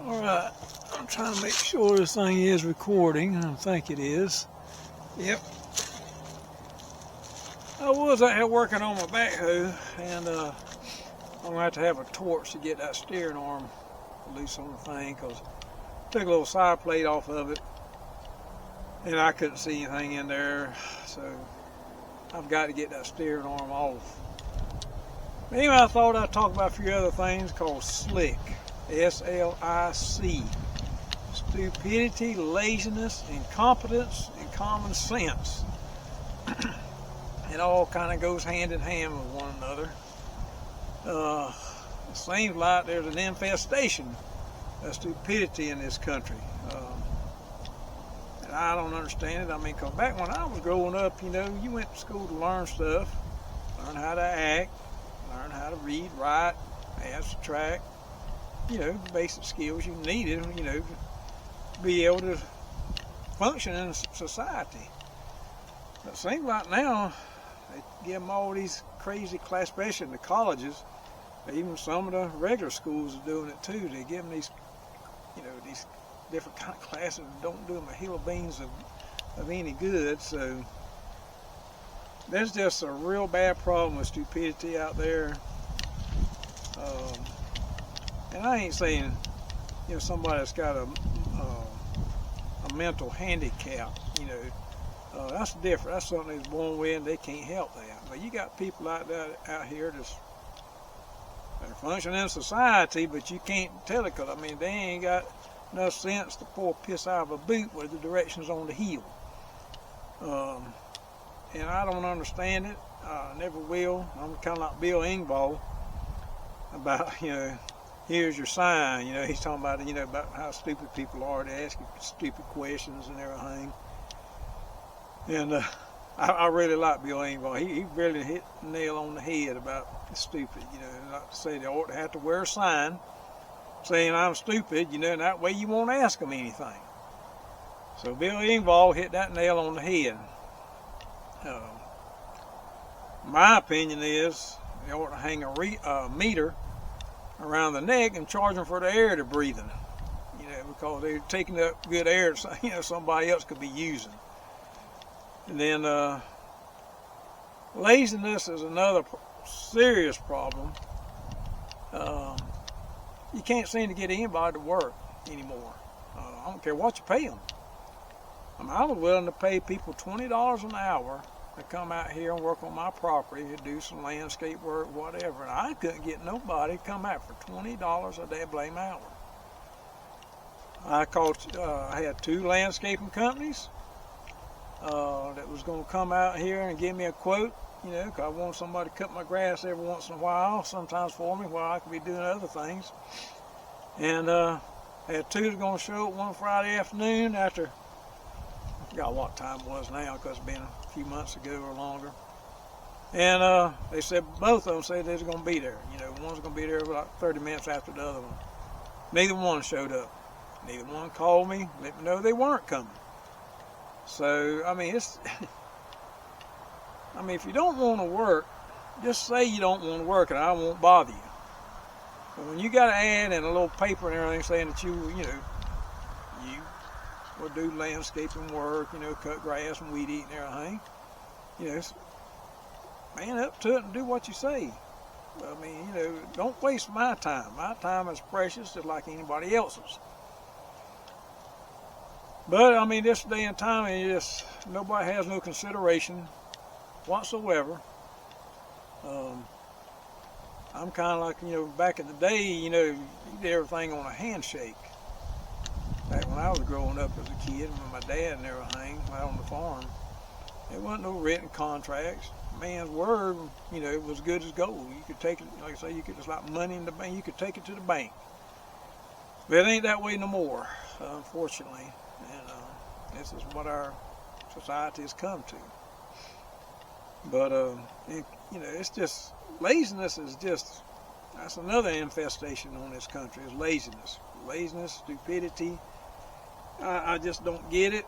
Alright, I'm trying to make sure this thing is recording. I think it is. Yep. I was out here working on my backhoe, and I'm going to have a torch to get that steering arm loose on the thing, because I took a little side plate off of it, and I couldn't see anything in there, so I've got to get that steering arm off. But anyway, I thought I'd talk about a few other things called SLIC. S-L-I-C. Stupidity, laziness, incompetence, and common sense. It all kind of goes hand in hand with one another. It seems like there's an infestation of stupidity in this country. And I don't understand it. I mean, 'cause back when I was growing up, you know, you went to school to learn stuff, learn how to act, learn how to read, write, add, subtract, you know, basic skills you needed, you know, to be able to function in society. But it seems like now they give them all these crazy class, especially in the colleges. Even some of the regular schools are doing it too. They give them these, you know, these different kind of classes that don't do them a hill of beans of any good. So there's just a real bad problem with stupidity out there. And I ain't saying, you know, somebody that's got a mental handicap, you know, that's different. That's something they're born with, and they can't help that. But you got people out here that are functioning in society, but you can't tell it, because I mean, they ain't got enough sense to pour piss out of a boot where the direction's on the heel. And I don't understand it. I never will. I'm kind of like Bill Engvall about, you know, here's your sign. You know, he's talking about, you know, about how stupid people are. They ask you stupid questions and everything. And I really like Bill Engvall. He really hit the nail on the head about stupid. You know, like to say they ought to have to wear a sign saying I'm stupid, you know, and that way you won't ask them anything. So Bill Engvall hit that nail on the head. My opinion is they ought to hang a meter around the neck and charge them for the air they're breathing, you know, because they're taking up good air, you know, somebody else could be using. And then laziness is another serious problem. You can't seem to get anybody to work anymore. I don't care what you pay them. I mean, I was willing to pay people $20 an hour to come out here and work on my property, to do some landscape work, whatever. And I couldn't get nobody to come out for $20 a day blame hour. I had 2 landscaping companies that was going to come out here and give me a quote, you know, because I wanted somebody to cut my grass every once in a while, sometimes for me, while I could be doing other things. And I had 2 that were going to show up one Friday afternoon after, I forgot what time it was now, because it's been a few months ago or longer. And they said, both of them said they was going to be there. You know, one's going to be there about 30 minutes after the other one. Neither one showed up. Neither one called me, let me know they weren't coming. So, I mean, it's, I mean, if you don't want to work, just say you don't want to work and I won't bother you. But when you got an ad and a little paper and everything saying that you know, you will do landscaping work, you know, cut grass and weed eat and everything, you know, man up to it and do what you say. I mean, you know, don't waste my time. My time is precious, just like anybody else's. But, I mean, this day and time, nobody has no consideration whatsoever. I'm kind of like, you know, back in the day, you know, you did everything on a handshake. Back when I was growing up as a kid with my dad and everything, out on the farm, there wasn't no written contracts. Man's word, you know, was good as gold. You could take it, like I say, you could, it's like money in the bank, you could take it to the bank. But it ain't that way no more, unfortunately. And this is what our society has come to. But, you know, it's just, laziness is just, that's another infestation on this country, is laziness. Laziness, stupidity. I just don't get it.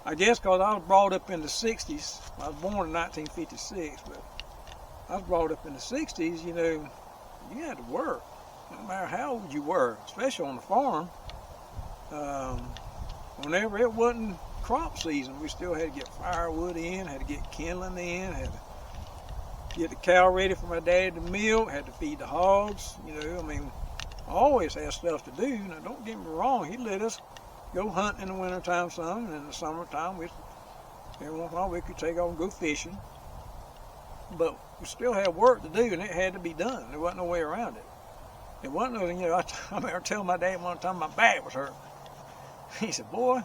I guess because I was brought up in the 60s. I was born in 1956, but I was brought up in the 60s, you know, you had to work. no matter how old you were, especially on the farm, whenever it wasn't crop season, we still had to get firewood in, had to get kindling in, had to get the cow ready for my dad to milk, had to feed the hogs. I mean, I always had stuff to do. Now, don't get me wrong, he let us go hunting in the wintertime some, and in the summertime, every once in a while we could take off and go fishing. But we still had work to do, and it had to be done. There wasn't no way around it. It wasn't no, I remember telling my dad one time my back was hurt. He said, "Boy,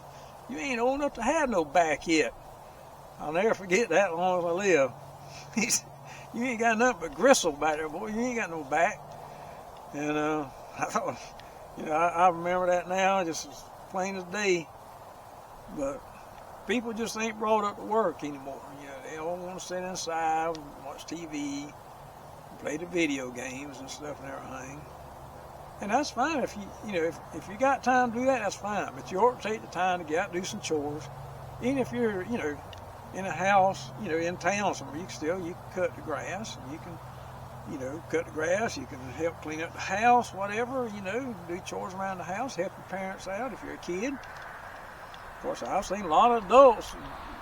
you ain't old enough to have no back yet." I'll never forget that as long as I live. He said, "You ain't got nothing but gristle back there, boy. You ain't got no back." And I thought, I remember that now, just as plain as day. But people just ain't brought up to work anymore. They all want to sit inside, watch TV, play the video games and stuff and everything. And that's fine if if you got time to do that, that's fine. But you ought to take the time to get out and do some chores. Even if you're, in a house, in town somewhere, you can cut the grass, and you can, cut the grass, you can help clean up the house, whatever, do chores around the house, help your parents out if you're a kid. Of course, I've seen a lot of adults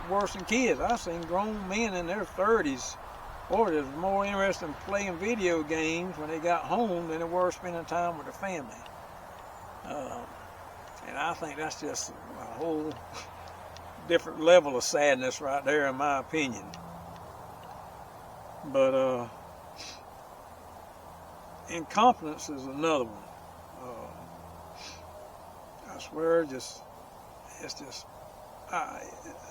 worse than kids. I've seen grown men in their 30s, or they're more interested in playing video games when they got home than they were spending time with their family. And I think that's just a whole different level of sadness right there, in my opinion. But incompetence is another one. I swear, I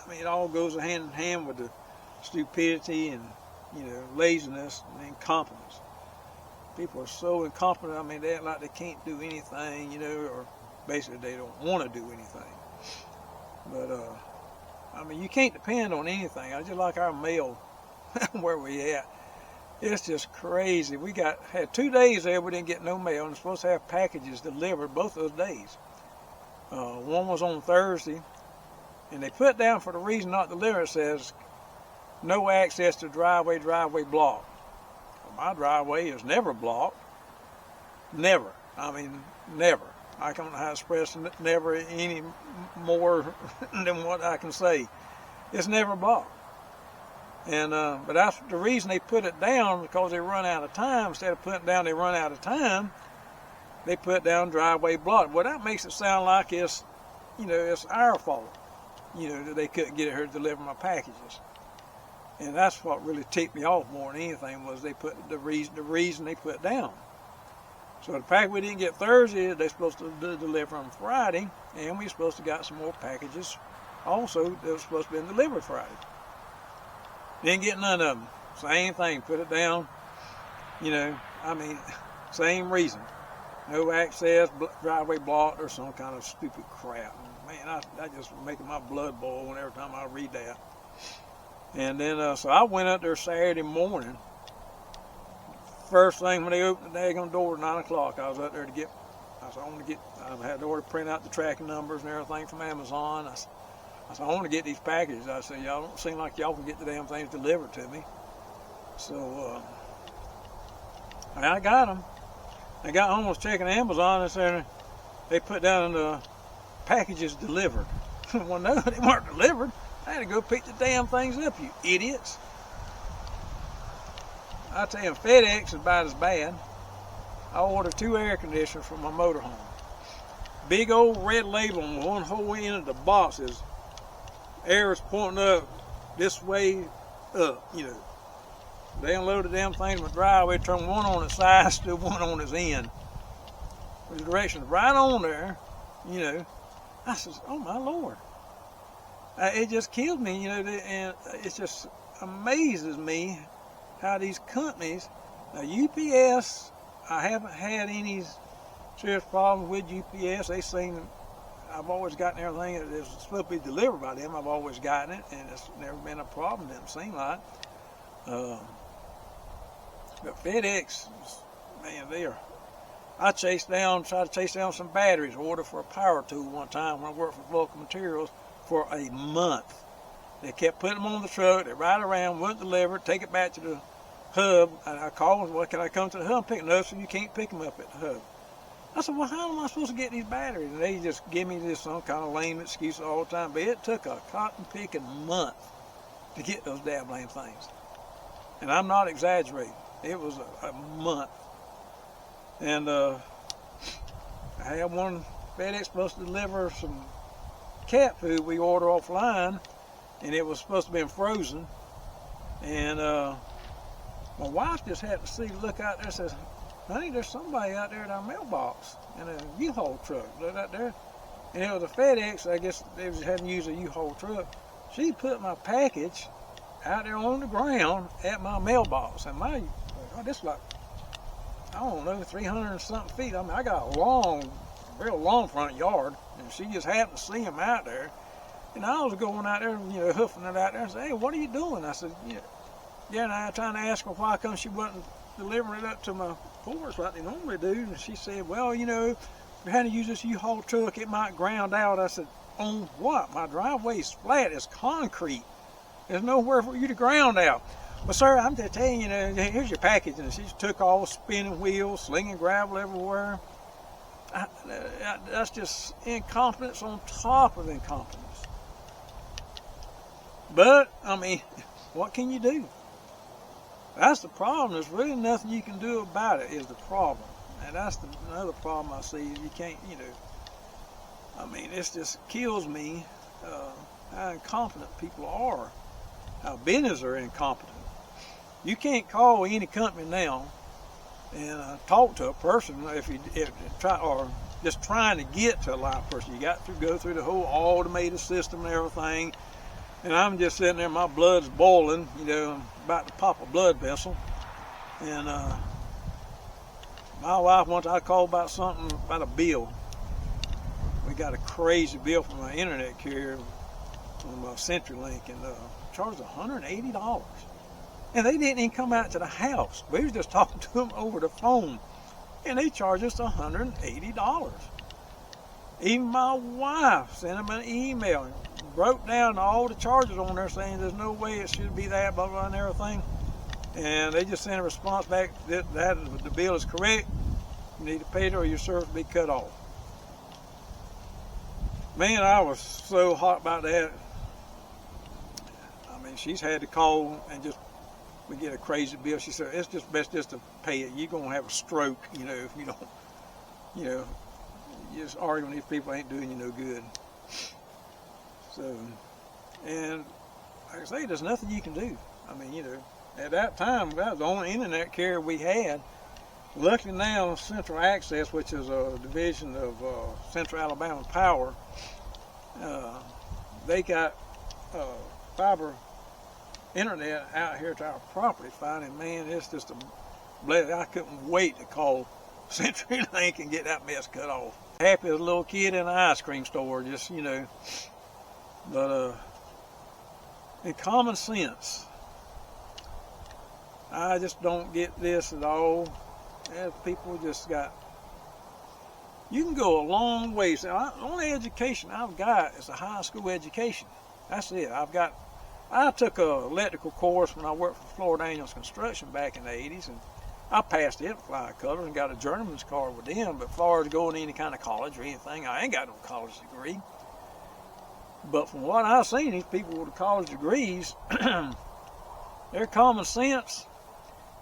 mean, it all goes hand in hand with the stupidity and laziness and incompetence. People are so incompetent. I mean, they act like they can't do anything, or basically they don't want to do anything. But I mean, you can't depend on anything. I just like our mail, where we at. It's just crazy. We had 2 days there we didn't get no mail, and we're supposed to have packages delivered both those days. One was on Thursday, and they put down for the reason not delivered, it says no access to driveway blocked. Well, my driveway is never blocked. Never. I mean, never. I don't know how to express never any more than what I can say. It's never blocked. And but that's the reason they put it down, because they run out of time. Instead of putting down they run out of time, they put down driveway blocked. Well, that makes it sound like it's our fault, that they couldn't get here to deliver my packages. And that's what really ticked me off more than anything, was they put the reason they put down. So the package we didn't get Thursday, they're supposed to deliver on Friday, and we're supposed to got some more packages also that were supposed to be delivered Friday. Didn't get none of them. Same thing, put it down, I mean, same reason. No access, driveway blocked, or some kind of stupid crap. Man, that just making my blood boil every time I read that. And then, so I went up there Saturday morning. First thing when they opened the daggone door at 9 o'clock, I was up there I had to order print out the tracking numbers and everything from Amazon. I said, I want to get these packages. I said, y'all don't seem like y'all can get the damn things delivered to me. So, I got them. I got home, was checking Amazon, and said they put down the packages delivered. Well, no, they weren't delivered. I had to go pick the damn things up, you idiots. I tell you, FedEx is about as bad. I ordered 2 air conditioners for my motorhome. Big old red label on one whole end of the box is air is pointing up this way up, They unloaded the damn thing in my driveway, turned one on its side, stood one on its end. The directions right on there, I says, oh my Lord. It just killed me, and it just amazes me how these companies, now UPS, I haven't had any serious problems with UPS. I've always gotten everything that is supposed to be delivered by them. I've always gotten it, and it's never been a problem, doesn't seem like. But FedEx, man, I tried to chase down some batteries, ordered for a power tool one time when I worked for local materials for a month. They kept putting them on the truck, they ride around, wouldn't deliver, take it back to the hub, and I called and, well, can I come to the hub and pick them up? So you can't pick them up at the hub. I said, well, how am I supposed to get these batteries? And they just give me this some kind of lame excuse all the time. But it took a cotton picking month to get those damn things. And I'm not exaggerating. It was a month. And I had one FedEx supposed to deliver some cat food we ordered offline, and it was supposed to be frozen. And my wife just had to look out there and says, honey, there's somebody out there at our mailbox in a U-Haul truck. Look out there. And it was a FedEx. I guess they was having to use a U-Haul truck. She put my package out there on the ground at my mailbox. And this like, I don't know, 300 and something feet. I mean, I got a real long front yard. And she just happened to see him out there. And I was going out there, hoofing it out there and said, hey, what are you doing? I said, yeah, and I was trying to ask her why come she wasn't delivering it up to my porch like they normally do. And she said, well, if you had to use this U-Haul truck, it might ground out. I said, on what? My driveway's flat. It's concrete. There's nowhere for you to ground out. Well, sir, I'm just telling you, here's your package. And she just took all spinning wheels, slinging gravel everywhere. That's just incompetence on top of incompetence. But, I mean, what can you do? That's the problem. There's really nothing you can do about it is the problem. And that's another problem I see. You can't, I mean, this just kills me how incompetent people are. How businesses are incompetent. You can't call any company now and talk to a person if just trying to get to a live person. You got to go through the whole automated system and everything. And I'm just sitting there, my blood's boiling, I'm about to pop a blood vessel. And my wife, once I called about something, about a bill. We got a crazy bill from my internet carrier, from CenturyLink, and charged $180. And they didn't even come out to the house. We was just talking to them over the phone. And they charged us $180. Even my wife sent them an email and wrote down all the charges on there saying there's no way it should be that, blah, blah, and everything. And they just sent a response back that the bill is correct. You need to pay it or your service will be cut off. Man, I was so hot about that. I mean, she's had to call and we get a crazy bill. She said, it's just best just to pay it. You're going to have a stroke, if you don't, just arguing with these people ain't doing you no good. So, and like I say, there's nothing you can do. I mean, at that time, that was the only internet carrier we had. Luckily now, Central Access, which is a division of Central Alabama Power, they got fiber internet out here to our property fine, and man, it's just a blessing. I couldn't wait to call CenturyLink and get that mess cut off. Happy as a little kid in an ice cream store, just, but in common sense, I just don't get this at all. And people just you can go a long ways. The only education I've got is a high school education. That's it. I took an electrical course when I worked for Florida Daniels Construction back in the 80s, and I passed it with flying colors and got a journeyman's card with them. But as far as going to any kind of college or anything, I ain't got no college degree. But from what I've seen, these people with college degrees, their common sense,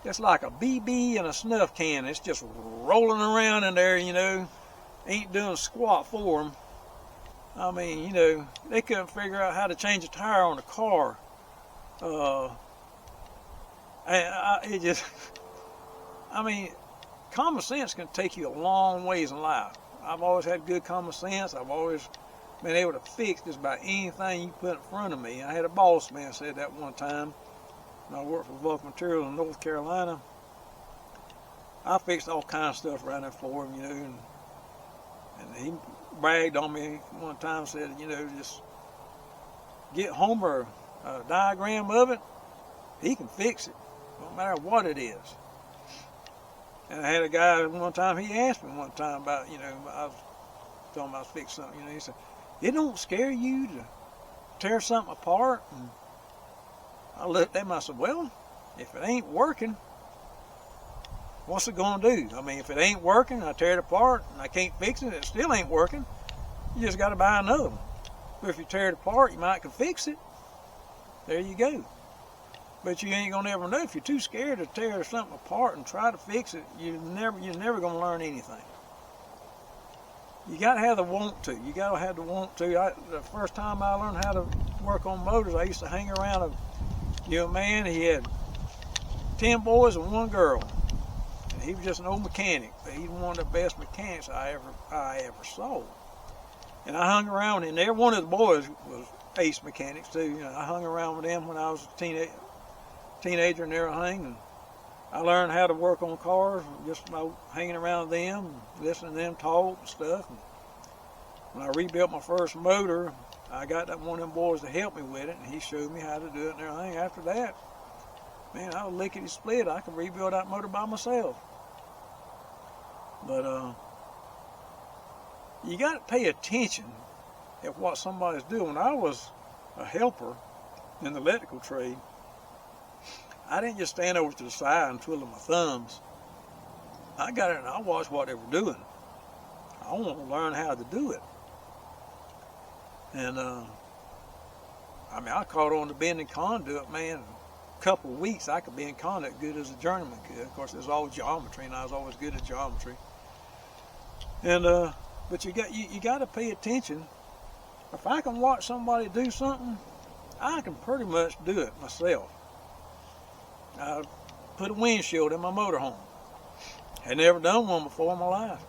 it's like a BB and a snuff can. It's just rolling around in there, ain't doing squat for them. I mean, they couldn't figure out how to change a tire on a car. Common sense can take you a long ways in life. I've always had good common sense. I've always been able to fix just about anything you put in front of me. I had a boss man said that one time when I worked for Vulcan Materials in North Carolina. I fixed all kinds of stuff around there for him, and he bragged on me one time, said, just get Homer a diagram of it, he can fix it, no matter what it is. And I had a guy one time, he asked me one time about, I was talking about fixing something, he said, it don't scare you to tear something apart? And I looked at him, I said, well, If it ain't working, what's it going to do? I mean, if it ain't working, I tear it apart and I can't fix it, it still ain't working. You just got to buy another one. But if you tear it apart, you might can fix it. There you go. But you ain't gonna ever know. If you're too scared to tear something apart and try to fix it, you're never gonna learn anything. You gotta have the want to. You gotta have the want to. The first time I learned how to work on motors, I used to hang around a man. He had 10 boys and 1 girl, and he was just an old mechanic. But he's one of the best mechanics I ever saw. And I hung around, and every one of the boys was ace mechanics too. I hung around with them when I was a teenager and everything, and I learned how to work on cars just by hanging around them, and listening to them talk and stuff. And when I rebuilt my first motor, I got that one of them boys to help me with it, and he showed me how to do it and everything. After that, man, I was lickety split. I could rebuild that motor by myself. But you got to pay attention at what somebody's doing. When I was a helper in the electrical trade, I didn't just stand over to the side and twiddle my thumbs. I got in and I watched what they were doing. I want to learn how to do it. And I mean, I caught on to bending conduit, man. A couple of weeks I could bend conduit good as a journeyman could. Of course, there's always geometry, and I was always good at geometry. And but you got to pay attention. If I can watch somebody do something, I can pretty much do it myself. I put a windshield in my motorhome. Had never done one before in my life.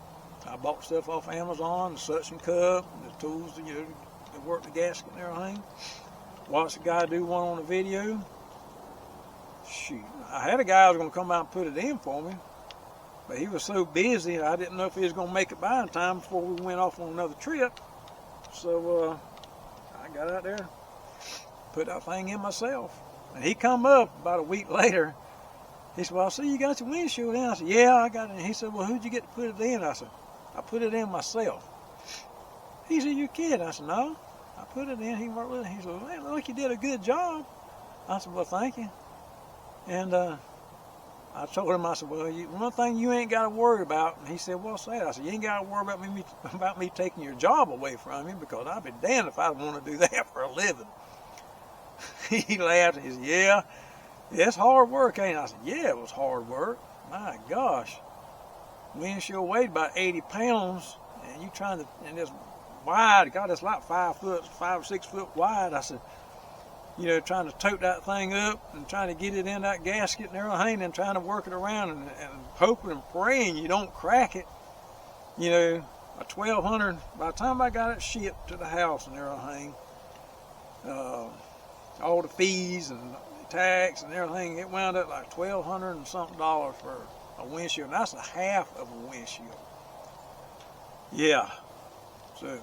I bought stuff off Amazon, the suction cup, and the tools to work the gasket and everything. Watched a guy do one on a video. Shoot, I had a guy who was going to come out and put it in for me, but he was so busy I didn't know if he was going to make it by in time before we went off on another trip. So I got out there, put that thing in myself. And he come up about a week later. He said, well, I see you got your windshield in. I said, yeah, I got it. And he said, well, who'd you get to put it in? I said, I put it in myself. He said, you're kidding. I said, no, I put it in. He worked with it. He said, well, man, look, you did a good job. I said, well, thank you. And I told him, I said, well, one thing you ain't got to worry about. And he said, what's that? I said, you ain't got to worry about me taking your job away from you, because I'd be damned if I want to do that for a living. He laughed and he said, yeah, it's hard work, ain't it? I said, yeah, it was hard work. My gosh. Windshield weighed about 80 pounds, and you trying to, and it's wide. God, it's like 5 or 6 foot wide. I said, trying to tote that thing up and trying to get it in that gasket and everything, and trying to work it around and hoping and praying you don't crack it. A 1,200, by the time I got it shipped to the house and everything, all the fees and tax and everything, it wound up like $1,200 and something for a windshield. And that's a half of a windshield. Yeah. So,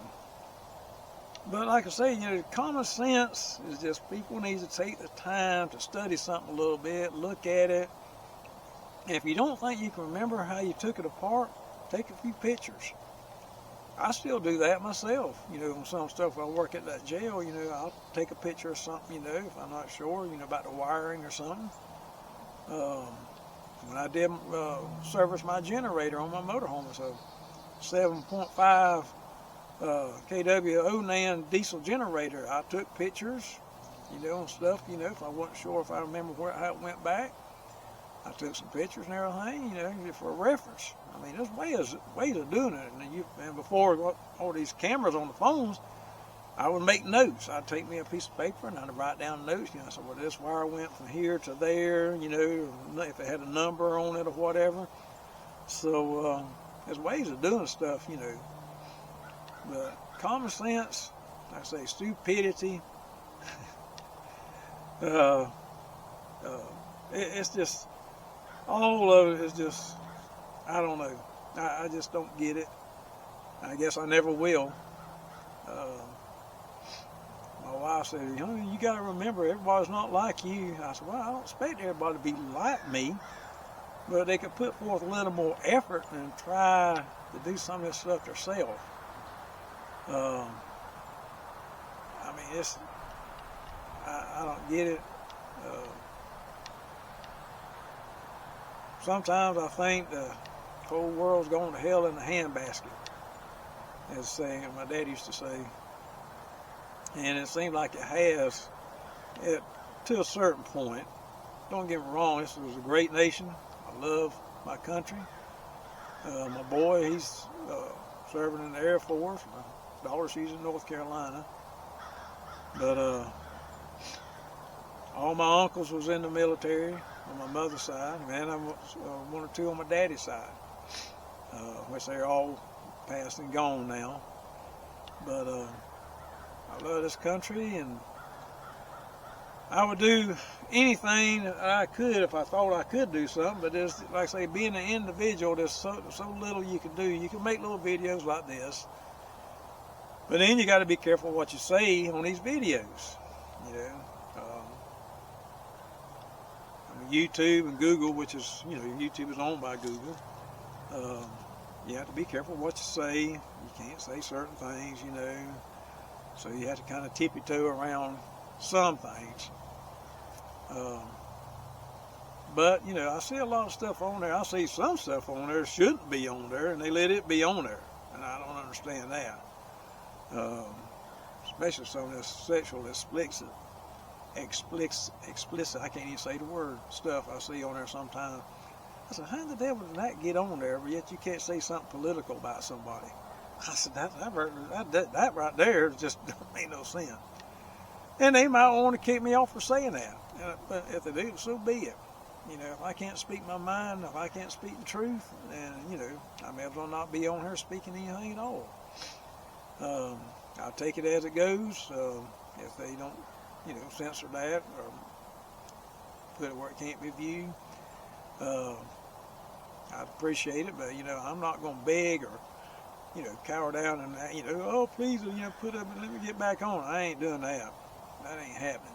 but like I say, common sense is just people need to take the time to study something a little bit, look at it. And if you don't think you can remember how you took it apart, take a few pictures. I still do that myself, on some stuff. When I work at that jail, I'll take a picture of something, if I'm not sure, about the wiring or something. When I did service my generator on my motorhome, it's a 7.5 kW 09 diesel generator. I took pictures, and stuff, if I wasn't sure if I remember how it went back. I took some pictures and everything, for reference. I mean, there's ways of doing it. And before all these cameras on the phones, I would make notes. I'd take me a piece of paper and I'd write down notes. I said, well, this wire went from here to there, if it had a number on it or whatever. So there's ways of doing stuff, But common sense, like I say, stupidity, it's just, all of it is just, I don't know. I just don't get it. I guess I never will. My wife said, you got to remember, everybody's not like you. I said, well, I don't expect everybody to be like me, but they could put forth a little more effort and try to do some of this stuff themselves. I mean, I don't get it. sometimes I think the whole world's going to hell in a handbasket, as a saying my dad used to say. And it seems like it has, to a certain point. Don't get me wrong, this is a great nation. I love my country. My boy, he's serving in the Air Force. My daughter, she's in North Carolina. But all my uncles was in the military on my mother's side, and I was one or two on my daddy's side, which they're all passed and gone now. But I love this country, and I would do anything that I could if I thought I could do something. But there's, like I say, being an individual, there's so little you can do. You can make little videos like this, but then you got to be careful what you say on these videos. You know, YouTube and Google, which is, you know, YouTube is owned by Google. You have to be careful what you say. You can't say certain things, you know. So you have to kind of tiptoe around some things. But, you know, I see a lot of stuff on there. I see some stuff on there shouldn't be on there, and they let it be on there. And I don't understand that. Especially some of this sexual explicit, I can't even say the word, stuff I see on there sometimes. I said, how the devil did that get on there, but yet you can't say something political about somebody? I said, that right there just don't make no sense. And they might want to kick me off for saying that. But if they do, so be it. You know, if I can't speak my mind, if I can't speak the truth, then, you know, I may as well not be on here speaking anything at all. I'll take it as it goes. If they don't, you know, censor that or put it where it can't be viewed, I'd appreciate it. But, you know, I'm not going to beg or, you know, cower down and, you know, oh, please, you know, put up and let me get back on. I ain't doing that. That ain't happening.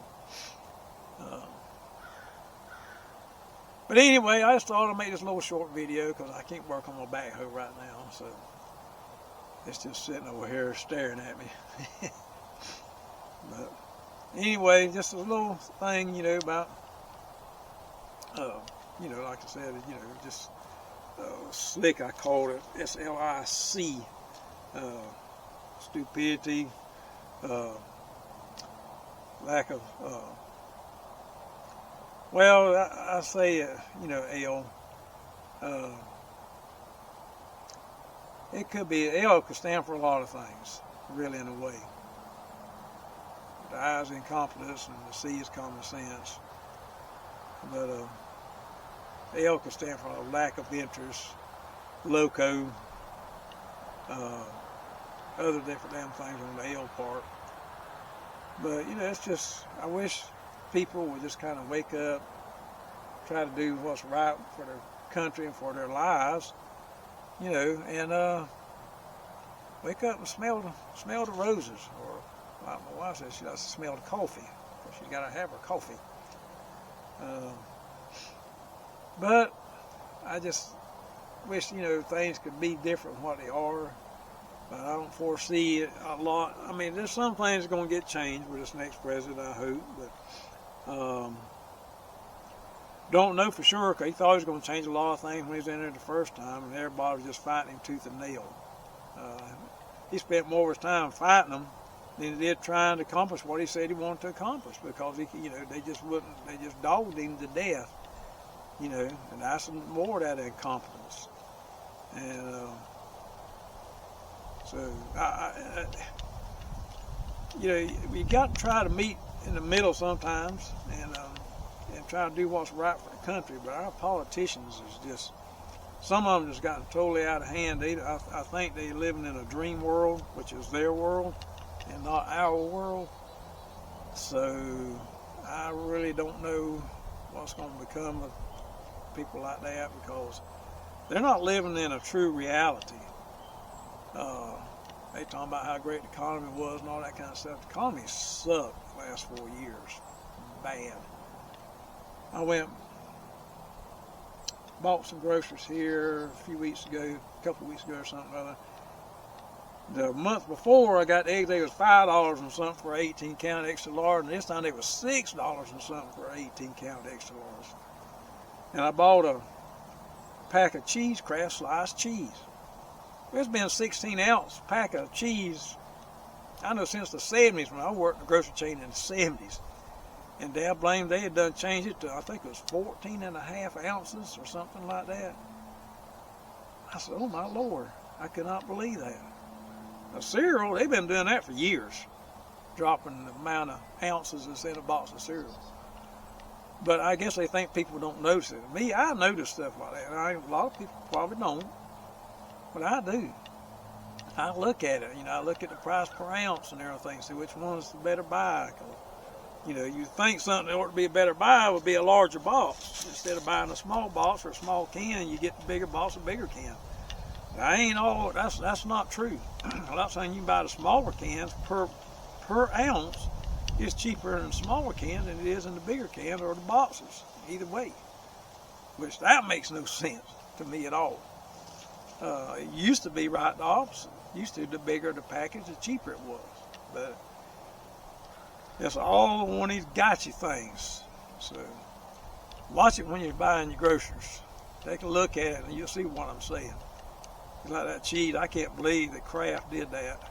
But anyway, I just thought I'd make this little short video because I can't work on my backhoe right now. So it's just sitting over here staring at me. But anyway, just a little thing, you know, about, you know, like I said, you know, just slick, I called it, S-L-I-C, stupidity, lack of, well, I say, you know, L, it could be, L could stand for a lot of things, really, in a way. The I is incompetence and the C is common sense. But L could stand for a lack of interest, loco, other different damn things on the L part. But, you know, it's just, I wish people would just kind of wake up, try to do what's right for their country and for their lives, you know, and wake up and smell the roses, or like my wife says, she likes to smell the coffee, because she's got to have her coffee. But I just wish, you know, things could be different from what they are. But I don't foresee it a lot. I mean, there's some things going to get changed with this next president, I hope. But don't know for sure, because he thought he was going to change a lot of things when he was in there the first time, and everybody was just fighting him tooth and nail. He spent more of his time fighting them than he did trying to accomplish what he said he wanted to accomplish, because he, you know, they just dogged him to death, you know, and that's more of that incompetence. And so, you know, you got to try to meet in the middle sometimes, and try to do what's right for the country. But our politicians is just, some of them just gotten totally out of hand. I think they're living in a dream world, which is their world and not our world. So I really don't know what's going to become of people like that, because they're not living in a true reality. They talking about how great the economy was and all that kind of stuff. The economy sucked the last 4 years. Bad. I went, bought some groceries here a couple of weeks ago or something or other. The month before, I got eggs, they was $5 and something for an 18-count extra large, and this time they was $6 and something for an 18-count extra large. And I bought a pack of cheese, Kraft sliced cheese. There's been a 16-ounce pack of cheese, I know, since the 70s, when I worked in the grocery chain in the 70s. And Dad blamed they had done changed it to, I think it was 14.5 ounces or something like that. I said, oh my Lord, I could not believe that. A cereal, they've been doing that for years, dropping the amount of ounces that's in a box of cereal. But I guess they think people don't notice it. Me, I notice stuff like that. A lot of people probably don't, but I do. I look at it, I look at the price per ounce and everything, see which one's the better buy. You think something that ought to be a better buy would be a larger box. Instead of buying a small box or a small can, you get the bigger box, a bigger can. That's not true. A lot of times you can buy the smaller cans per ounce is cheaper in the smaller can than it is in the bigger can or the boxes, either way. Which that makes no sense to me at all. It used to be right the opposite. Used to, the bigger the package, the cheaper it was. But that's all one of these gotcha things. So watch it when you're buying your groceries. Take a look at it and you'll see what I'm saying. Like that cheese, I can't believe that Kraft did that.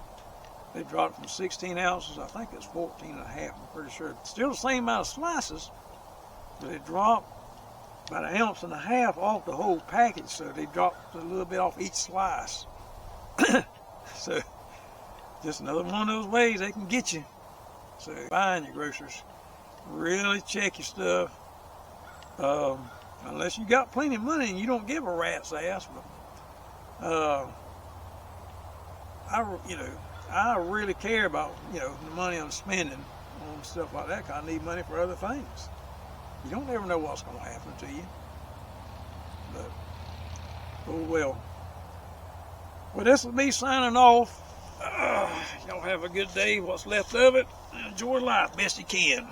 They dropped from 16 ounces, I think it's 14.5, I'm pretty sure. Still the same amount of slices, but they dropped about 1.5 ounces off the whole package, so they dropped a little bit off each slice. So, just another one of those ways they can get you. So, buying your groceries, really check your stuff. Unless you got plenty of money and you don't give a rat's ass, but I really care about, the money I'm spending on stuff like that, because I need money for other things. You don't ever know what's going to happen to you. But, oh well. Well, this will be signing off. Y'all have a good day, what's left of it. Enjoy life best you can.